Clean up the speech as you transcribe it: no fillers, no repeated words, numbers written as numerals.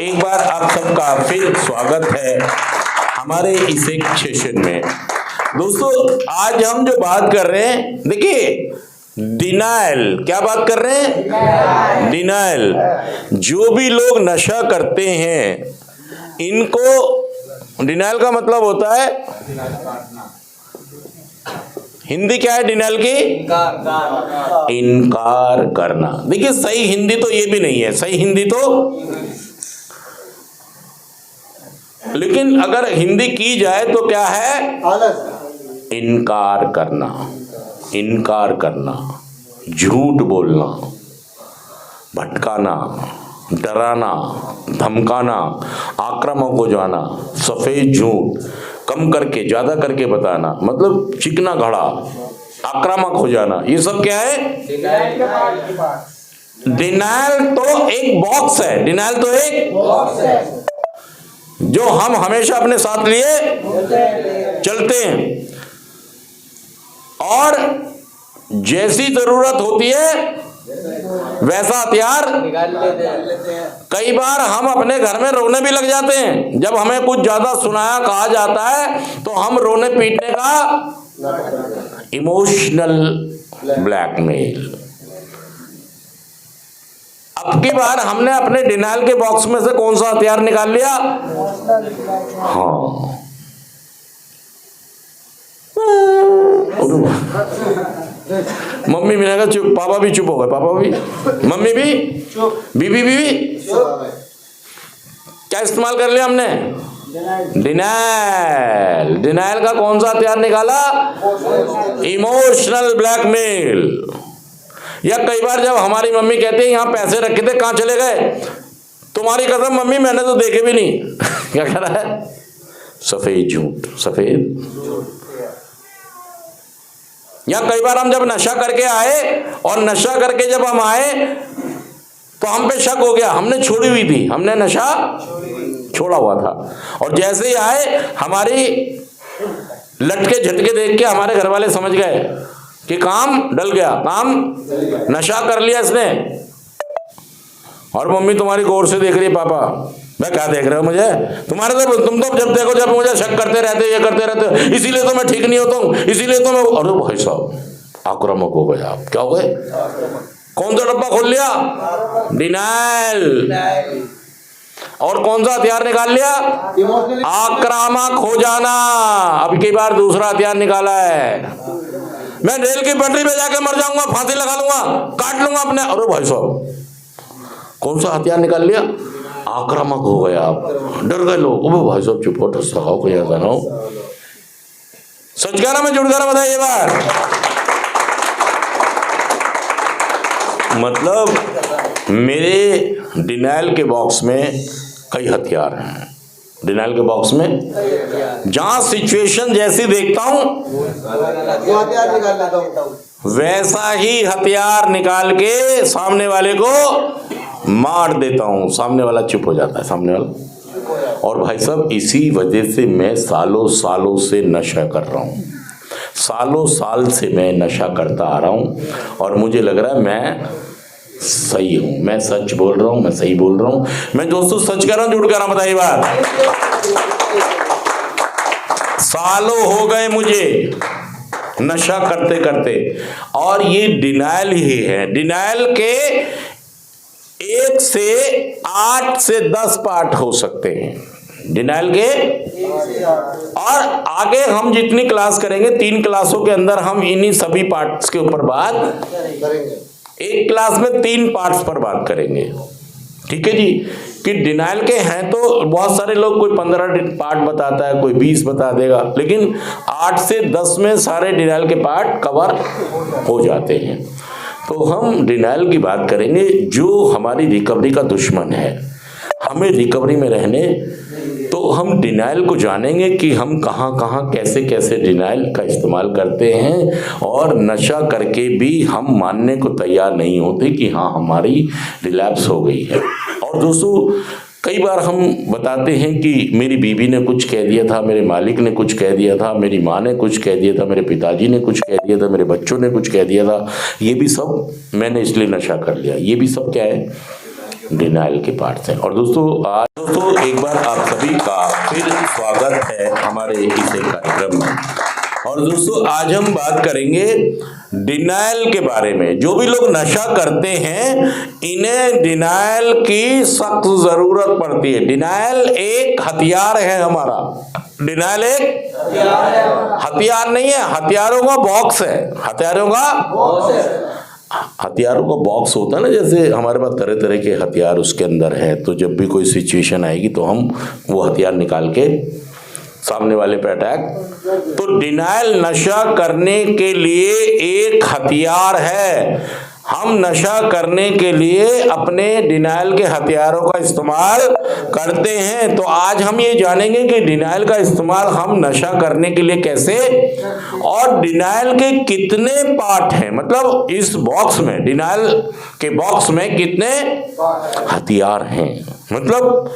एक बार आप सबका फिर स्वागत है हमारे इस एक सेशन में। दोस्तों आज हम जो बात कर रहे हैं, देखिए डिनायल, क्या बात कर रहे हैं? डिनायल। जो भी लोग नशा करते हैं इनको डिनायल का मतलब होता है, हिंदी क्या है डिनायल की? इनकार करना। देखिए सही हिंदी तो ये भी नहीं है, सही हिंदी तो, लेकिन अगर हिंदी की जाए तो क्या है? इनकार करना। इनकार करना, झूठ बोलना, भटकाना, डराना, धमकाना, आक्रामक हो जाना, सफेद झूठ, कम करके ज्यादा करके बताना, मतलब चिकना घड़ा, आक्रामक हो जाना, ये सब क्या है? डिनायल तो एक बॉक्स है। डिनायल तो एक बॉक्स है जो हम हमेशा अपने साथ लिए चलते हैं, और जैसी जरूरत होती है वैसा हथियार निकाल लेते हैं। कई बार हम अपने घर में रोने भी लग जाते हैं, जब हमें कुछ ज्यादा सुनाया कहा जाता है तो हम रोने पीटने का, इमोशनल ब्लैकमेल। अब की बार हमने अपने डिनायल के बॉक्स में से कौन सा हथियार निकाल लिया? हाँ, मम्मी भी कहा चुप, पापा भी चुप हो गए, पापा भी, मम्मी भी चुप, बीबी भी क्या इस्तेमाल कर लिया हमने? डिनायल। डिनायल का कौन सा हथियार निकाला? Emotional blackmail. या कई बार जब हमारी मम्मी कहती है यहाँ पैसे रखे थे कहाँ चले गए? तुम्हारी कसम मम्मी मैंने तो देखे भी नहीं। क्या कह रहा है? सफेद झूठ, सफेद। या कई बार हम जब नशा करके आए और नशा करके जब हम आए तो हम पे शक हो गया, हमने छोड़ी हुई थी, हमने नशा छोड़ा हुआ था, और जैसे ही आए हमारी लटके झटके देख के हमारे घर वाले समझ गए कि काम डल गया, काम नशा कर लिया इसने। और मम्मी तुम्हारी गौर से देख रही है, पापा मैं क्या देख रहे हो मुझे? तुम्हारे तो तुम तो जब देखो जब मुझे शक करते रहते, ये करते रहते, इसीलिए तो मैं ठीक नहीं होता हूँ, इसीलिए तो मैं। अरे भाई साहब आक्रामक हो गए आप। क्या हो गए? कौन सा डब्बा खोल लिया? डिनायल। और कौन सा हथियार निकाल लिया? आक्रामक हो जाना। अब की बार दूसरा हथियार निकाला है, मैं रेल की पटरी पे जाके मर जाऊंगा, फांसी लगा लूंगा, काट लूंगा अपने। अरे भाई साहब कौन सा हथियार निकाल लिया? आक्रामक हो गए आप, डर गए लोग। ओ भाई साहब चुप हो, ठस लगाओ, कोई ऐसा ना हो। सच कह रहा मैं, झूठ कह रहा बताइए बार। मतलब मेरे डिनायल के बॉक्स में कई हथियार हैं। डिनायल के बॉक्स में जहां सिचुएशन जैसी देखता हूं वैसा ही हथियार निकाल के सामने वाले को मार देता हूं। सामने वाला चुप हो जाता है, सामने वाला। और भाई साहब इसी वजह से मैं सालों सालों से नशा कर रहा हूं, सालों साल से मैं नशा करता आ रहा हूं, और मुझे लग रहा है मैं सही हूं, मैं सच बोल रहा हूं, मैं सही बोल रहा हूं। मैं दोस्तों सच कह रहा हूं, झूठ कह रहा हूं? बताइए बात। सालों हो गए मुझे नशा करते करते, और ये डिनायल ही है। डिनायल के 1 से 8 से 10 पार्ट हो सकते हैं डिनायल के, और आगे हम जितनी क्लास करेंगे 3 क्लासों के अंदर हम इन्हीं सभी पार्ट्स के ऊपर बात करेंगे। एक क्लास में 3 पार्ट्स पर बात करेंगे, ठीक है जी। कि डिनायल के हैं तो बहुत सारे लोग, कोई 15 पार्ट बताता है, कोई 20 बता देगा, लेकिन 8 से 10 में सारे डिनायल के पार्ट कवर हो जाते हैं। तो हम डिनायल की बात करेंगे जो हमारी रिकवरी का दुश्मन है। हमें रिकवरी में रहने, तो हम डिनायल को जानेंगे कि हम कहाँ कहाँ कैसे कैसे डिनायल का इस्तेमाल करते हैं, और नशा करके भी हम मानने को तैयार नहीं होते कि हाँ हमारी रिलैप्स हो गई है। और दोस्तों कई बार हम बताते हैं कि मेरी बीवी ने कुछ कह दिया था, मेरे मालिक ने कुछ कह दिया था, मेरी माँ ने कुछ कह दिया था, मेरे पिताजी ने कुछ कह दिया था, मेरे बच्चों ने कुछ कह दिया था, ये भी सब मैंने इसलिए नशा कर लिया। ये भी सब क्या है? डिनायल के पार्ट्स हैं। और दोस्तों एक बार आप सभी का फिर स्वागत है हमारे इस कार्यक्रम में। और दोस्तों आज हम बात करेंगे डिनायल के बारे में। जो भी लोग नशा करते हैं इन्हें डिनायल की सख्त जरूरत पड़ती है। डिनायल एक हथियार है हमारा। डिनायल एक हथियार नहीं है, हथियारों का बॉक्स है। हथियारों का बॉक्स होता है ना, जैसे हमारे पास तरह तरह के हथियार उसके अंदर है। तो जब भी कोई सिचुएशन आएगी तो हम वो हथियार निकाल के सामने वाले पे अटैक। तो डिनायल नशा करने के लिए एक हथियार है। हम नशा करने के लिए अपने डिनायल के हथियारों का इस्तेमाल करते हैं। तो आज हम ये जानेंगे कि डिनायल का इस्तेमाल हम नशा करने के लिए कैसे, और डिनायल के कितने पार्ट हैं। मतलब इस बॉक्स में, डिनायल के बॉक्स में कितने हथियार हैं। मतलब